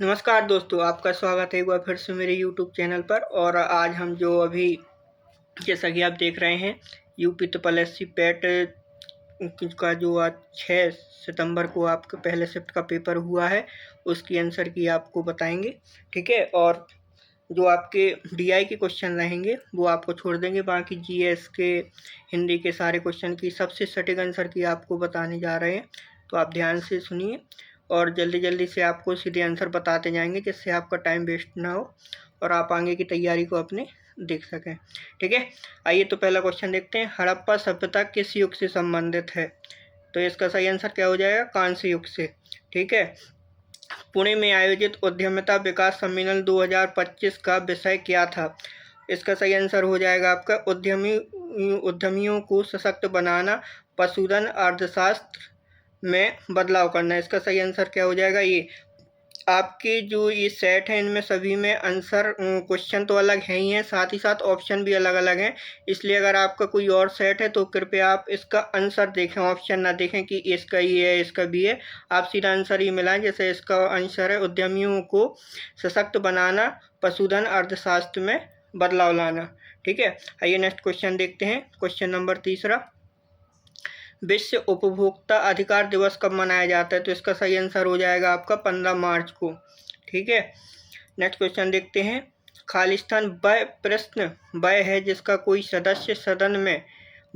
नमस्कार दोस्तों, आपका स्वागत है एक बार फिर से मेरे यूट्यूब चैनल पर। और आज हम जो अभी जैसा कि आप देख रहे हैं UP triple S C PET का जो आज 6 सितंबर को आपका पहले शिफ्ट का पेपर हुआ है उसकी आंसर की आपको बताएंगे। ठीक है, और जो आपके डीआई के क्वेश्चन रहेंगे वो आपको छोड़ देंगे। बाकी जीएस के, हिंदी के सारे क्वेश्चन की सबसे सटीक आंसर की आपको बताने जा रहे हैं, तो आप ध्यान से सुनिए और जल्दी जल्दी से आपको सीधे आंसर बताते जाएंगे जिससे आपका टाइम वेस्ट ना हो और आप आगे की तैयारी को अपने देख सकें। ठीक है, आइए तो पहला क्वेश्चन देखते हैं। हड़प्पा सभ्यता किस युग से संबंधित है? तो इसका सही आंसर क्या हो जाएगा? कांस्य युग से। ठीक है, पुणे में आयोजित उद्यमिता विकास सम्मेलन 2025 का विषय क्या था? इसका सही आंसर हो जाएगा आपका उद्यमियों को सशक्त बनाना, पशुधन अर्थशास्त्र में बदलाव करना। इसका सही आंसर क्या हो जाएगा? ये आपके जो ये सेट है इनमें सभी में आंसर क्वेश्चन तो अलग हैं ही हैं, साथ ही साथ ऑप्शन भी अलग अलग हैं। इसलिए अगर आपका कोई और सेट है तो कृपया आप इसका आंसर देखें, ऑप्शन ना देखें कि इसका ये है इसका भी है। आप सीधा आंसर ही मिलाएं। जैसे इसका आंसर है उद्यमियों को सशक्त बनाना, पशुधन अर्थशास्त्र में बदलाव लाना। ठीक है, आइए नेक्स्ट क्वेश्चन देखते हैं। क्वेश्चन नंबर 3, विश्व उपभोक्ता अधिकार दिवस कब मनाया जाता है? तो इसका सही आंसर हो जाएगा आपका 15 मार्च को। ठीक है, नेक्स्ट क्वेश्चन देखते हैं। खालिस्तान वह प्रश्न वह है जिसका कोई सदस्य सदन में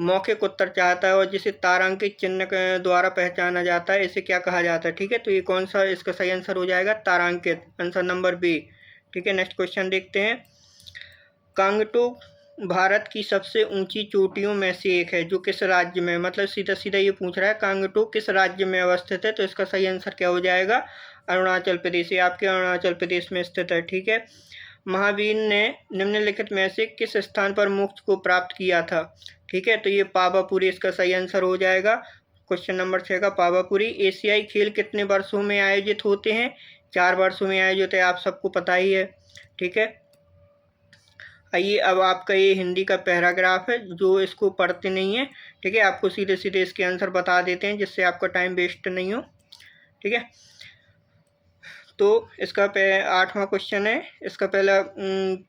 मौखिक उत्तर चाहता है और जिसे तारांकित चिन्ह के द्वारा पहचाना जाता है, इसे क्या कहा जाता है? ठीक है, तो ये कौन सा इसका सही आंसर हो जाएगा? तारांकित, आंसर नंबर बी। ठीक है, नेक्स्ट क्वेश्चन देखते हैं। कांगटू भारत की सबसे ऊंची चोटियों में से एक है जो किस राज्य में, मतलब सीधा सीधा ये पूछ रहा है कांगटू किस राज्य में अवस्थित है? तो इसका सही आंसर क्या हो जाएगा? अरुणाचल प्रदेश। ये आपके अरुणाचल प्रदेश में स्थित है। ठीक है, महावीर ने निम्नलिखित में से किस स्थान पर मोक्ष को प्राप्त किया था? ठीक है, तो ये पावापुरी इसका सही आंसर हो जाएगा। क्वेश्चन नंबर 6 का पावापुरी। एशियाई खेल कितने वर्षों में आयोजित होते हैं? 4 वर्षों में आयोजित है, आप सबको पता ही है। ठीक है, आइए अब आपका ये हिंदी का पैराग्राफ है जो इसको पढ़ते नहीं है। ठीक है, आपको सीधे सीधे इसके आंसर बता देते हैं जिससे आपका टाइम वेस्ट नहीं हो। ठीक है, तो इसका 8वां क्वेश्चन है, इसका पहला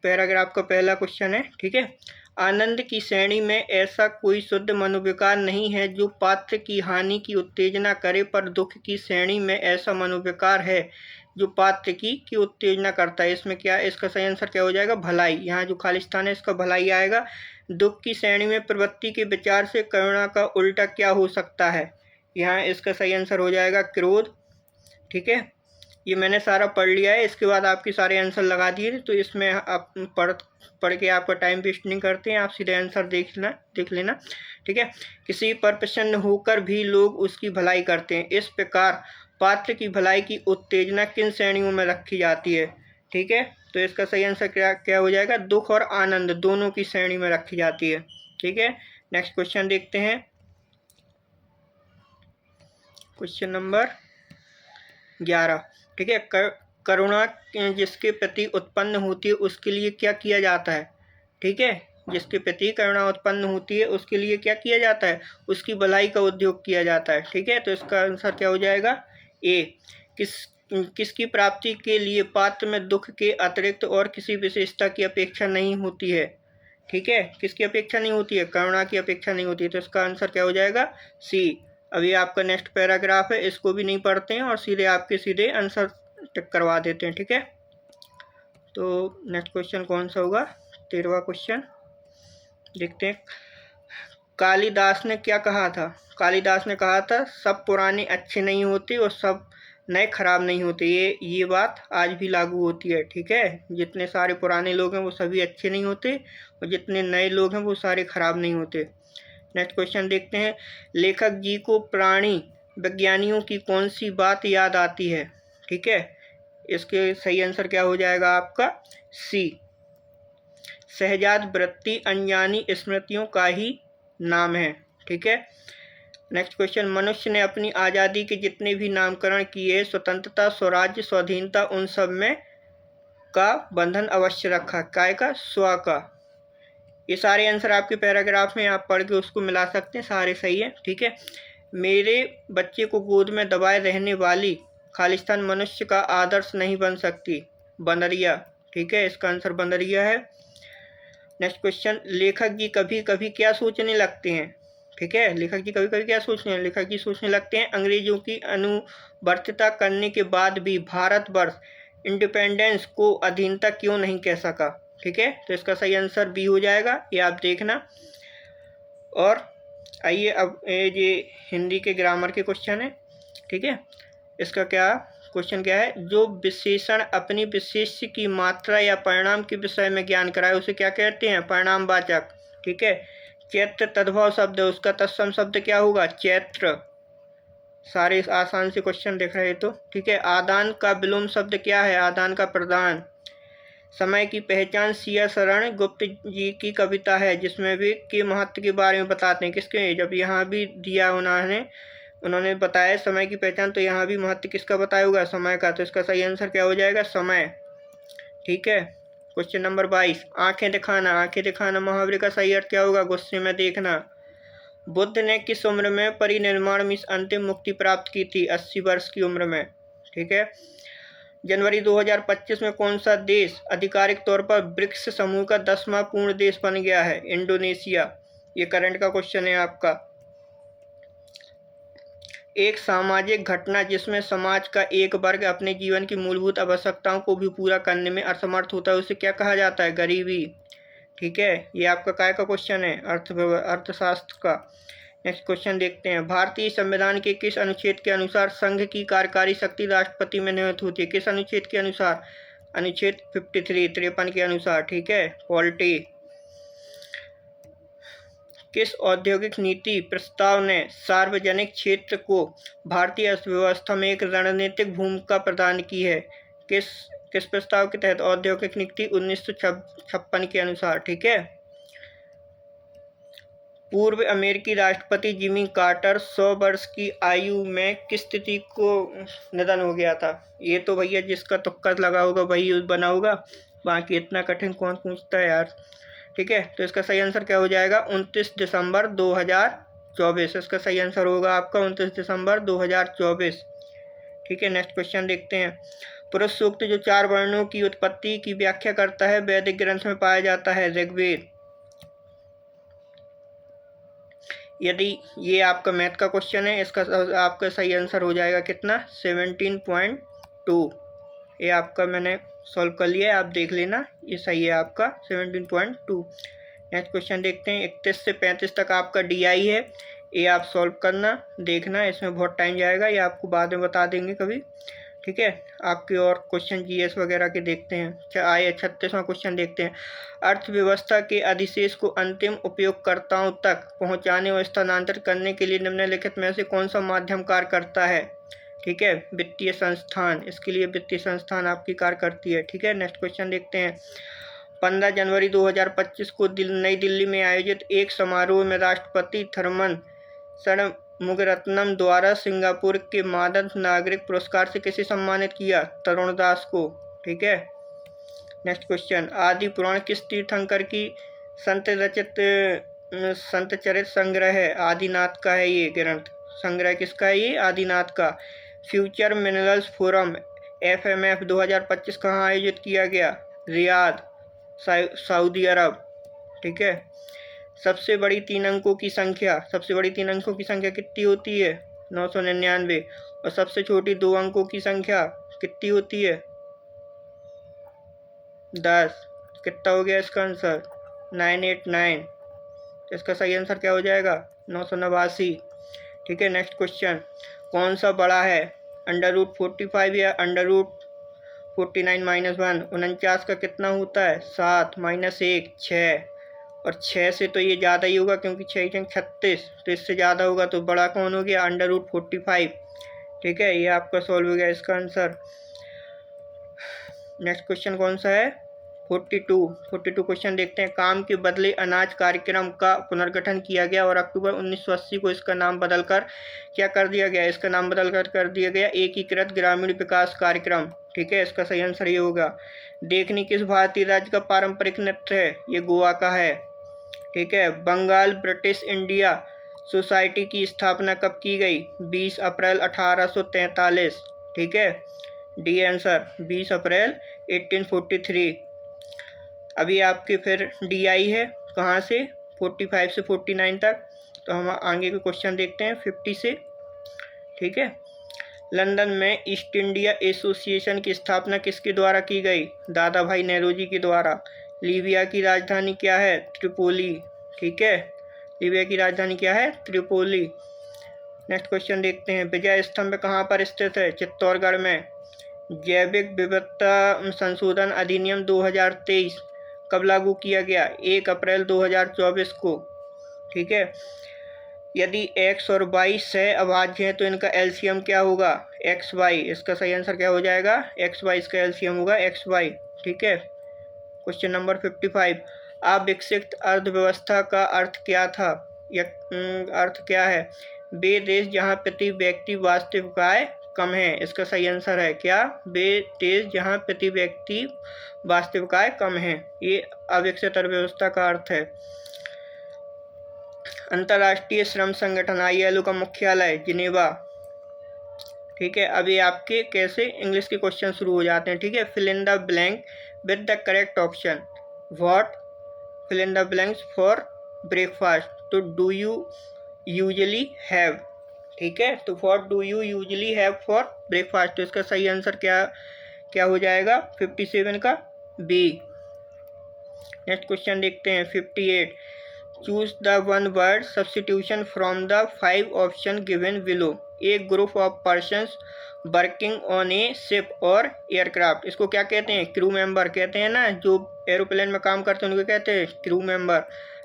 पैराग्राफ का पहला क्वेश्चन है। ठीक है, आनंद की श्रेणी में ऐसा कोई शुद्ध मनोविकार नहीं है जो पात्र की हानि की उत्तेजना करे, पर दुख की श्रेणी में ऐसा मनोविकार है जो पात्र की उत्तेजना करता है। इसमें क्या, इसका सही आंसर क्या हो जाएगा? भलाई। यहाँ जो खालिस्तान है इसका भलाई आएगा। दुख की श्रेणी में प्रवृत्ति के विचार से करुणा का उल्टा क्या हो सकता है? यहाँ इसका सही आंसर हो जाएगा क्रोध। ठीक है, ये मैंने सारा पढ़ लिया है, इसके बाद आपके सारे आंसर लगा दिए, तो इसमें आप पढ़ के आपका टाइम वेस्ट नहीं करते हैं, आप सीधे आंसर देख लेना। ठीक है, किसी पर प्रसन्न होकर भी लोग उसकी भलाई करते हैं, इस प्रकार पात्र की भलाई की उत्तेजना किन श्रेणियों में रखी जाती है? ठीक है, तो इसका सही आंसर क्या हो जाएगा? दुख और आनंद दोनों की श्रेणी में रखी जाती है। ठीक है, नेक्स्ट क्वेश्चन देखते हैं। Question number 11। ठीक है, करुणा जिसके प्रति उत्पन्न होती है उसके लिए क्या किया जाता है? ठीक है, जिसके प्रति करुणा उत्पन्न होती है उसके लिए क्या किया जाता है? उसकी भलाई का उद्योग किया जाता है। ठीक है, तो इसका आंसर क्या हो जाएगा? ए। किसकी प्राप्ति के लिए पात्र में दुख के अतिरिक्त और किसी विशेषता की अपेक्षा नहीं होती है? ठीक है, किसकी अपेक्षा नहीं होती है? करुणा की अपेक्षा नहीं होती है, तो इसका आंसर क्या हो जाएगा? सी। अभी आपका नेक्स्ट पैराग्राफ है, इसको भी नहीं पढ़ते हैं और सीधे सीधे आंसर टिक करवा देते हैं। ठीक है, तो नेक्स्ट क्वेश्चन कौन सा होगा? 13वां क्वेश्चन देखते हैं। कालिदास ने क्या कहा था? कालिदास ने कहा था सब पुराने अच्छे नहीं होते और सब नए खराब नहीं होते। ये बात आज भी लागू होती है। ठीक है, जितने सारे पुराने लोग हैं वो सभी अच्छे नहीं होते और जितने नए लोग हैं वो सारे खराब नहीं होते। नेक्स्ट क्वेश्चन देखते हैं। लेखक जी को प्राणी विज्ञानियों की कौन सी बात याद आती है? ठीक है, इसके सही आंसर क्या हो जाएगा आपका? सी। सहजात वृत्ति अनजानी स्मृतियों का ही नाम है। ठीक है, नेक्स्ट क्वेश्चन। मनुष्य ने अपनी आज़ादी के जितने भी नामकरण किए, स्वतंत्रता, स्वराज्य, स्वाधीनता, उन सब में का बंधन अवश्य रखा। काय का? स्व का। ये सारे आंसर आपके पैराग्राफ में आप पढ़ के उसको मिला सकते हैं, सारे सही है। ठीक है, मेरे बच्चे को गोद में दबाए रहने वाली खालिस्तान मनुष्य का आदर्श नहीं बन सकती, बंदरिया। ठीक है, इसका आंसर बंदरिया है। नेक्स्ट क्वेश्चन, लेखक जी कभी कभी क्या सोचने लगते हैं? ठीक है, लेखक जी कभी कभी क्या सोचने हैं? लेखक जी सोचने लगते हैं अंग्रेजों की अनुवर्तिता करने के बाद भी भारतवर्ष इंडिपेंडेंस को अधीनता क्यों नहीं कह सका। ठीक है, तो इसका सही आंसर बी हो जाएगा, ये आप देखना। और आइए अब ये हिंदी के ग्रामर के क्वेश्चन है। ठीक है, इसका क्या क्वेश्चन क्या है? जो विशेषण अपनी विशेष्य की मात्रा या परिणाम के विषय में ज्ञान कराए उसे क्या कहते हैं? परिणामवाचक। ठीक है, चैत्र तद्भव शब्द है, उसका तत्सम शब्द क्या होगा? चैत्र। सारे आसान से क्वेश्चन देख रहे तो। ठीक है, आदान का विलोम शब्द क्या है? आदान का प्रदान। समय की पहचान सिया शरण गुप्त जी की कविता है जिसमें भी के महत्व के बारे में बताते हैं। किसके? जब यहाँ भी दिया उन्होंने बताया समय की पहचान, तो यहाँ भी महत्व किसका बताया होगा? समय का। तो इसका सही आंसर क्या हो जाएगा? समय। ठीक है, क्वेश्चन नंबर 22, आंखें दिखाना। आंखें दिखाना मुहावरे का सही अर्थ क्या होगा? गुस्से में देखना। बुद्ध ने किस उम्र में परिनिर्वाण में अंतिम मुक्ति प्राप्त की थी? 80 वर्ष की उम्र में। ठीक है, जनवरी 2025 में कौन सा देश आधिकारिक तौर पर ब्रिक्स समूह का 10वां पूर्ण देश बन गया है? इंडोनेशिया। ये करंट का क्वेश्चन है आपका। एक सामाजिक घटना जिसमें समाज का एक वर्ग अपने जीवन की मूलभूत आवश्यकताओं को भी पूरा करने में असमर्थ होता है उसे क्या कहा जाता है? गरीबी। ठीक है, ये आपका काय का क्वेश्चन है? अर्थशास्त्र का। नेक्स्ट क्वेश्चन देखते हैं, भारतीय संविधान के किस अनुच्छेद के अनुसार संघ की कार्यकारी शक्ति राष्ट्रपति में निहित होती है? किस अनुच्छेद के अनुसार? अनुच्छेद 53 के अनुसार। ठीक है, पॉलिटी। किस औद्योगिक नीति प्रस्ताव ने सार्वजनिक क्षेत्र को भारतीय अर्थव्यवस्था में एक रणनीतिक भूमिका प्रदान की है? किस प्रस्ताव के तहत? औद्योगिक नीति 1956 के अनुसार। ठीक है, पूर्व अमेरिकी राष्ट्रपति जिमी कार्टर 100 वर्ष की आयु में किस तिथि को निधन हो गया था? ये तो भैया जिसका तुक्का लगा होगा वही बना होगा, बाकी इतना कठिन कौन पूछता है यार। ठीक है, तो इसका सही आंसर क्या हो जाएगा? 29 दिसंबर 2024। इसका सही आंसर होगा आपका 29 दिसंबर 2024। ठीक है, नेक्स्ट क्वेश्चन देखते हैं, पुरुष सूक्त जो 4 वर्णों की उत्पत्ति की व्याख्या करता है वैदिक ग्रंथ में पाया जाता है? ऋग्वेद। यदि ये आपका मैथ का क्वेश्चन है, इसका आपका सही आंसर हो जाएगा कितना? 17.2। ये आपका मैंने सॉल्व कर लिया है, आप देख लेना, ये सही है आपका 17.2। नेक्स्ट क्वेश्चन देखते हैं, 31 से 35 तक आपका DI है, ये आप सॉल्व करना, देखना, इसमें बहुत टाइम जाएगा, ये आपको बाद में बता देंगे कभी। ठीक है, आपके और क्वेश्चन GS वगैरह के देखते हैं। आइए 36वां क्वेश्चन देखते हैं, अर्थव्यवस्था के अधिशेष को अंतिम उपयोगकर्ताओं तक पहुंचाने और स्थानांतरित करने के लिए निम्नलिखित में से कौन सा माध्यम कार्य करता है? ठीक है, वित्तीय संस्थान। इसके लिए वित्तीय संस्थान आपकी कार्य करती है। ठीक है, नेक्स्ट क्वेश्चन देखते हैं, 15 जनवरी 2025 को नई दिल्ली में आयोजित एक समारोह में राष्ट्रपति थरमन षणमुगरत्नम द्वारा सिंगापुर के मादक नागरिक पुरस्कार से किसे सम्मानित किया? तरुण दास को। ठीक है, नेक्स्ट क्वेश्चन, आदि पुराण किस तीर्थंकर की संत चरित संग्रह है? आदिनाथ का है ये ग्रंथ। संग्रह किसका है ये? आदिनाथ का। फ्यूचर मिनरल्स फोरम FMF 2025 कहाँ आयोजित किया गया? रियाद, सऊदी अरब। ठीक है, सबसे बड़ी 3 अंकों की संख्या कितनी होती है? 999। और सबसे छोटी 2 अंकों की संख्या कितनी होती है? 10। कितना हो गया इसका आंसर? 989। इसका सही आंसर क्या हो जाएगा? 989। ठीक है, नेक्स्ट क्वेश्चन, कौन सा बड़ा है, √45 या √49 - 1? 49 का कितना होता है? 7 - 1 6, और 6 से तो ये ज़्यादा ही होगा क्योंकि 6 × 36, तो इससे ज़्यादा होगा, तो बड़ा कौन हो गया? √45। ठीक है, ये आपका सॉल्व हो गया इसका आंसर। नेक्स्ट क्वेश्चन कौन सा है? 42 क्वेश्चन देखते हैं, काम के बदले अनाज कार्यक्रम का पुनर्गठन किया गया और अक्टूबर 1980 को इसका नाम बदलकर क्या कर दिया गया? इसका नाम बदलकर कर दिया गया एकीकृत ग्रामीण विकास कार्यक्रम। ठीक है, इसका सही आंसर ये होगा। देखनी किस भारतीय राज्य का पारंपरिक नृत्य है? ये गोवा का है। ठीक है, बंगाल ब्रिटिश इंडिया सोसाइटी की स्थापना कब की गई? 20 अप्रैल 1843। ठीक है, डी आंसर 20 अप्रैल 1843। अभी आपके फिर डी आई है कहाँ से, 45 से 49 तक। तो हम आगे के क्वेश्चन देखते हैं 50 से। ठीक है, लंदन में ईस्ट इंडिया एसोसिएशन की स्थापना किसके द्वारा की गई, दादा भाई नेहरू के द्वारा। लीबिया की राजधानी क्या है, त्रिपोली। ठीक है, लीबिया की राजधानी क्या है, त्रिपोली। नेक्स्ट क्वेश्चन देखते हैं, विजय स्तंभ कहाँ पर स्थित है, चित्तौड़गढ़ में। जैविक विविधता संशोधन अधिनियम 2023 कब लागू किया गया, 1 अप्रैल 2024 को। ठीक है, यदि x और y सह अभाज्य हैं तो इनका एलसीएम क्या होगा, xy। इसका सही आंसर क्या हो जाएगा, xy। इसका एलसीएम होगा xy। ठीक है, क्वेश्चन नंबर 55, अविकसित अर्थव्यवस्था का अर्थ क्या था, अर्थ क्या है, वे देश जहां प्रति व्यक्ति वास्तविक आय कम है। इसका सही आंसर है क्या, वे देश जहां प्रति व्यक्ति वास्तविक आय कम है। ये अविकसित अर्थव्यवस्था का अर्थ है। अंतर्राष्ट्रीय श्रम संगठन ILO का मुख्यालय जिनेवा। ठीक है, अभी आपके कैसे इंग्लिश के क्वेश्चन शुरू हो जाते हैं। ठीक है, fill in the blank with the correct option. What, fill in the blanks for breakfast, तो डू यू यूजली हैव। ठीक है, तो what do you usually have for breakfast, तो इसका सही आंसर क्या हो जाएगा, 57 का बी। नेक्स्ट क्वेश्चन देखते हैं 58, choose the one word substitution from the 5 option given below. A group of persons working on A ship और एयरक्राफ्ट, इसको क्या कहते हैं, क्रू मेंबर कहते हैं ना, जो एरोप्लेन में काम करते हैं उनको कहते हैं क्रू मेंबर।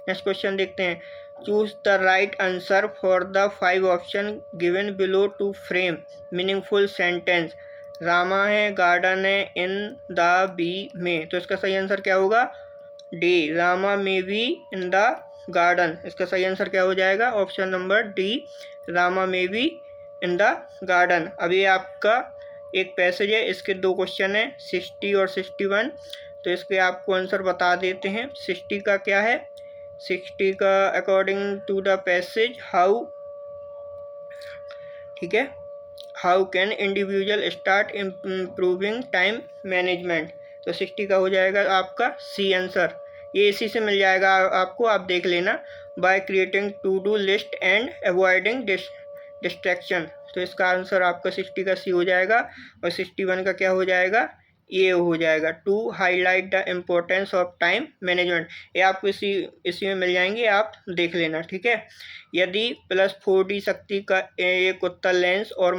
नेक्स्ट क्वेश्चन देखते हैं, choose the right answer for the 5 option given below to frame meaningful sentence. Rama है, गार्डन है, इन द बी में, तो इसका सही आंसर क्या होगा, डी, रामा में बी इन द गार्डन। इसका सही आंसर क्या हो जाएगा, ऑप्शन नंबर डी, रामा में बी इन द गार्डन। अभी आपका एक पैसेज है, इसके 2 क्वेश्चन है 60 और 61, तो इसके आपको आंसर बता देते हैं। 60 का क्या है, 60 का according to the passage how, ठीक है, how can individual start improving time management, तो 60 का हो जाएगा आपका सी आंसर। ये इसी से मिल जाएगा आपको, आप देख लेना, by creating to do list and avoiding distraction, तो इसका आंसर आपका 60 का सी हो जाएगा। और 61 का क्या हो जाएगा, ये हो जाएगा, to highlight the importance of time management. ये आपको इसी में मिल जाएंगे, आप देख लेना। ठीक है, यदि +4D शक्ति का एक उत्तल लेंस और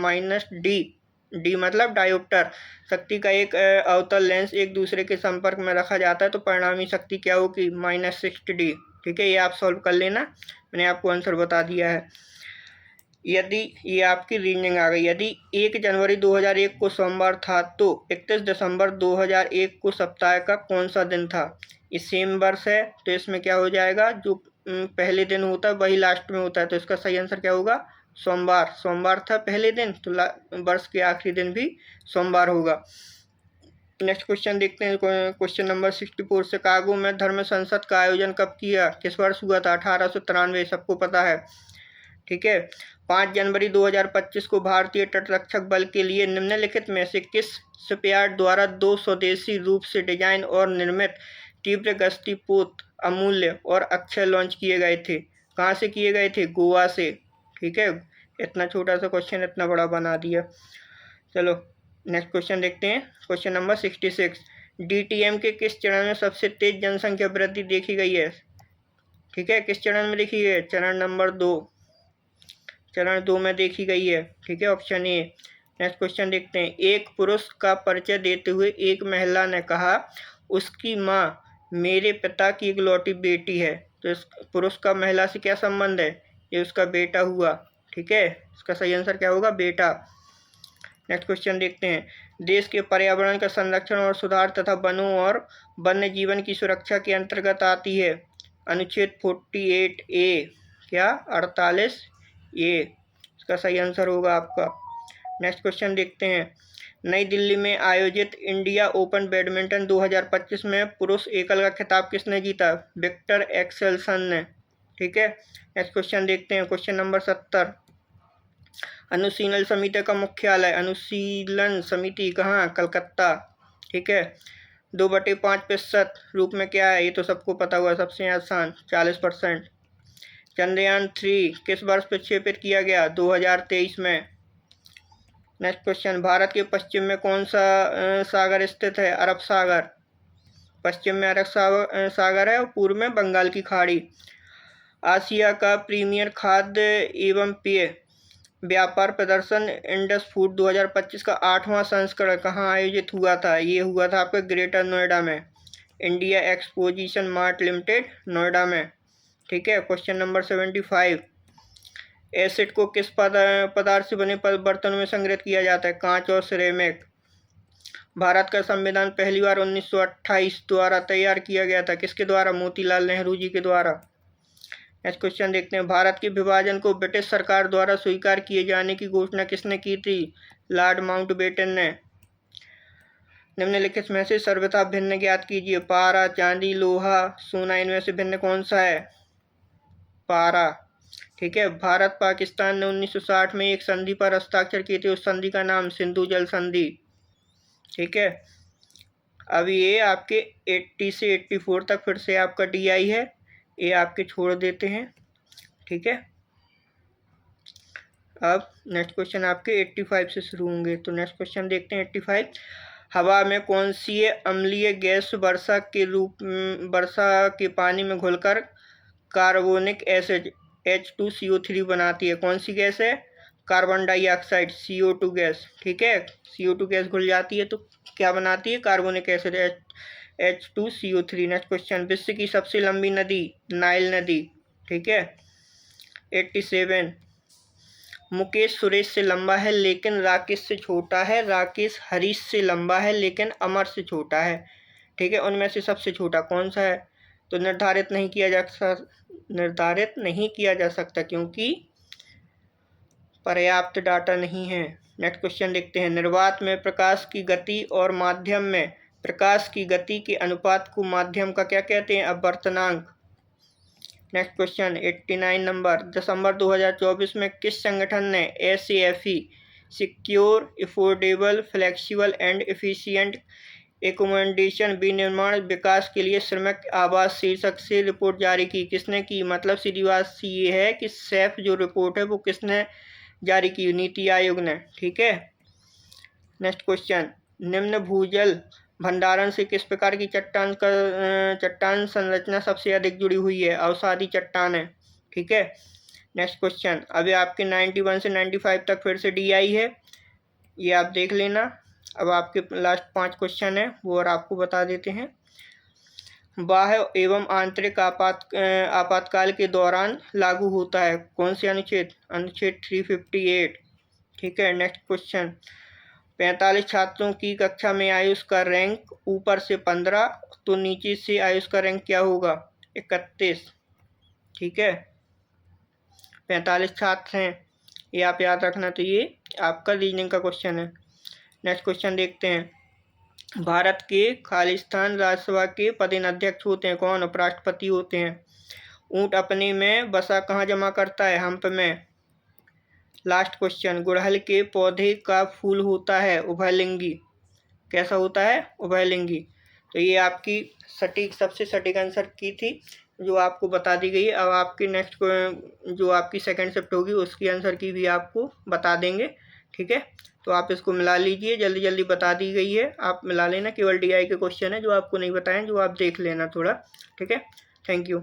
-D मतलब डायोप्टर शक्ति का एक अवतल लेंस एक दूसरे के संपर्क में रखा जाता है तो परिणामी शक्ति क्या होगी, -60D। ठीक है, ये आप सॉल्व कर लेना, मैंने आपको आंसर बता दिया है। यदि ये आपकी रीजनिंग आ गई, यदि 1 जनवरी 2001 को सोमवार था तो 31 दिसंबर 2001 को सप्ताह का कौन सा दिन था। ये सेम वर्ष है तो इसमें क्या हो जाएगा, जो पहले दिन होता है वही लास्ट में होता है, तो इसका सही आंसर क्या होगा, सोमवार। सोमवार था पहले दिन तो वर्ष के आखिरी दिन भी सोमवार होगा। नेक्स्ट क्वेश्चन देखते हैं, क्वेश्चन नंबर 64, शिकागो में धर्म संसद का आयोजन कब किया, किस वर्ष हुआ था, 1893, सबको पता है। ठीक है, 5 जनवरी 2025 को भारतीय तटरक्षक बल के लिए निम्नलिखित में से किस शिपयार्ड द्वारा 2 स्वदेशी रूप से डिजाइन और निर्मित तीव्र गश्ती पोत अमूल्य और अक्षय लॉन्च किए गए थे। कहाँ से किए गए थे, गोवा से। ठीक है, इतना छोटा सा क्वेश्चन इतना बड़ा बना दिया। चलो नेक्स्ट क्वेश्चन देखते हैं, क्वेश्चन नंबर 66, DTM के किस चरण में सबसे तेज जनसंख्या वृद्धि देखी गई है। ठीक है, किस चरण में देखी गई है, चरण नंबर 2, चरण 2 में देखी गई है। ठीक है, ऑप्शन ए। नेक्स्ट क्वेश्चन देखते हैं, एक पुरुष का परिचय देते हुए एक महिला ने कहा उसकी माँ मेरे पिता की इकलौती बेटी है, तो इस पुरुष का महिला से क्या संबंध है, ये उसका बेटा हुआ। ठीक है, इसका सही आंसर क्या होगा, बेटा। नेक्स्ट क्वेश्चन देखते हैं, देश के पर्यावरण का संरक्षण और सुधार तथा वनों और वन्य जीवन की सुरक्षा के अंतर्गत आती है अनुच्छेद 48A, क्या 48 ये, इसका सही आंसर होगा आपका। नेक्स्ट क्वेश्चन देखते हैं, नई दिल्ली में आयोजित इंडिया ओपन बैडमिंटन 2025 में पुरुष एकल का खिताब किसने जीता, विक्टर एक्सेल्सन ने। ठीक है, नेक्स्ट क्वेश्चन देखते हैं, क्वेश्चन नंबर 70, अनुशीलन समिति का मुख्यालय, अनुशीलन समिति कहाँ, कलकत्ता। ठीक है। 2/5% रूप में क्या है, ये तो सबको पता हुआ, सबसे आसान 40%। चंद्रयान 3 किस वर्ष प्रक्षेपित किया गया, 2023 में। नेक्स्ट क्वेश्चन, भारत के पश्चिम में कौन सा सागर स्थित है, अरब सागर। पश्चिम में अरब सागर है और पूर्व में बंगाल की खाड़ी। आसिया का प्रीमियर खाद्य एवं पेय व्यापार प्रदर्शन इंडस फूड 2025 का 8वां संस्करण कहाँ आयोजित हुआ था, ये हुआ था आपके ग्रेटर नोएडा में, India exposition mart limited, Noida में। ठीक है। क्वेश्चन नंबर 75, एसिड को किस पदार्थ से बने बर्तनों में संग्रहित किया जाता है, कांच और सिरेमिक। भारत का संविधान पहली बार 1928 द्वारा तैयार किया गया था, किसके द्वारा, मोतीलाल नेहरू जी के द्वारा। नेक्स्ट क्वेश्चन देखते हैं, भारत के विभाजन को ब्रिटिश सरकार द्वारा स्वीकार किए जाने की घोषणा किसने की थी, लॉर्ड माउंटबेटन ने। निम्नलिखित में से सर्वथा भिन्न ज्ञात कीजिए, पारा, चांदी, लोहा, सोना, इनमें से भिन्न कौन सा है, पारा। ठीक है। भारत पाकिस्तान ने 1960 में एक संधि पर हस्ताक्षर किए थे, उस संधि का नाम सिंधु जल संधि। ठीक है। अब ये आपके 80 से 84 तक फिर से आपका DI है, ये आपके छोड़ देते हैं। ठीक है। अब नेक्स्ट क्वेश्चन आपके 85 से शुरू होंगे, तो नेक्स्ट क्वेश्चन देखते हैं 85, हवा में कौन सी अम्लीय गैस वर्षा के पानी में घुलकर कार्बोनिक एसिड H2CO3 बनाती है, कौन सी गैस है, कार्बन डाइऑक्साइड CO2 गैस। ठीक है। CO2 गैस घुल जाती है तो क्या बनाती है, carbonic acid H2CO3। Next question, विश्व की सबसे लंबी नदी, नाइल नदी। ठीक है। 87, मुकेश सुरेश से लंबा है लेकिन राकेश से छोटा है, राकेश हरीश से लंबा है लेकिन अमर से छोटा है। ठीक है। उनमें से सबसे छोटा कौन सा है, तो निर्धारित नहीं किया जा सकता क्योंकि पर्याप्त डाटा नहीं है। नेक्स्ट क्वेश्चन देखते हैं, निर्वात में प्रकाश की गति और माध्यम में प्रकाश की गति के अनुपात को माध्यम का क्या कहते हैं, अपवर्तनांक। नेक्स्ट क्वेश्चन 89 नंबर, दिसंबर 2024 में किस संगठन ने SAFE secure, affordable, flexible and efficient accommodation विनिर्माण विकास के लिए श्रमिक आवास शीर्षक से रिपोर्ट जारी की, किसने की, मतलब सीधी बात ये है कि सेफ जो रिपोर्ट है वो किसने जारी की, नीति आयोग ने। ठीक है। नेक्स्ट क्वेश्चन, निम्न भूजल भंडारण से किस प्रकार की चट्टान संरचना सबसे अधिक जुड़ी हुई है, अवसादी चट्टान है। ठीक है। नेक्स्ट क्वेश्चन, अभी आपके 91 से 95 तक फिर से DI है, ये आप देख लेना। अब आपके लास्ट 5 क्वेश्चन है वो और आपको बता देते हैं। बाह्य एवं आंतरिक आपातकाल के दौरान लागू होता है, कौन से अनुच्छेद, अनुच्छेद 358। ठीक है। नेक्स्ट क्वेश्चन, 45 छात्रों की कक्षा में आयुष का रैंक ऊपर से 15 तो नीचे से आयुष का रैंक क्या होगा, 31। ठीक है। 45 छात्र हैं, ये आप याद रखना, तो ये आपका रीजनिंग का क्वेश्चन है। नेक्स्ट क्वेश्चन देखते हैं, भारत के खालिस्तान राज्यसभा के पदेन अध्यक्ष होते हैं कौन, उपराष्ट्रपति होते हैं। ऊंट अपने में वसा कहाँ जमा करता है, हम्प में। लास्ट क्वेश्चन, गुड़हल के पौधे का फूल होता है उभयलिंगी, कैसा होता है, उभयलिंगी। तो ये आपकी सबसे सटीक आंसर की थी जो आपको बता दी गई है। अब आपकी नेक्स्ट जो आपकी सेकंड शिफ्ट होगी उसकी आंसर की भी आपको बता देंगे। ठीक है। तो आप इसको मिला लीजिए, जल्दी जल्दी बता दी गई है, आप मिला लेना, केवल DI के क्वेश्चन है जो आपको नहीं बताएं, जो आप देख लेना थोड़ा। ठीक है। Thank you.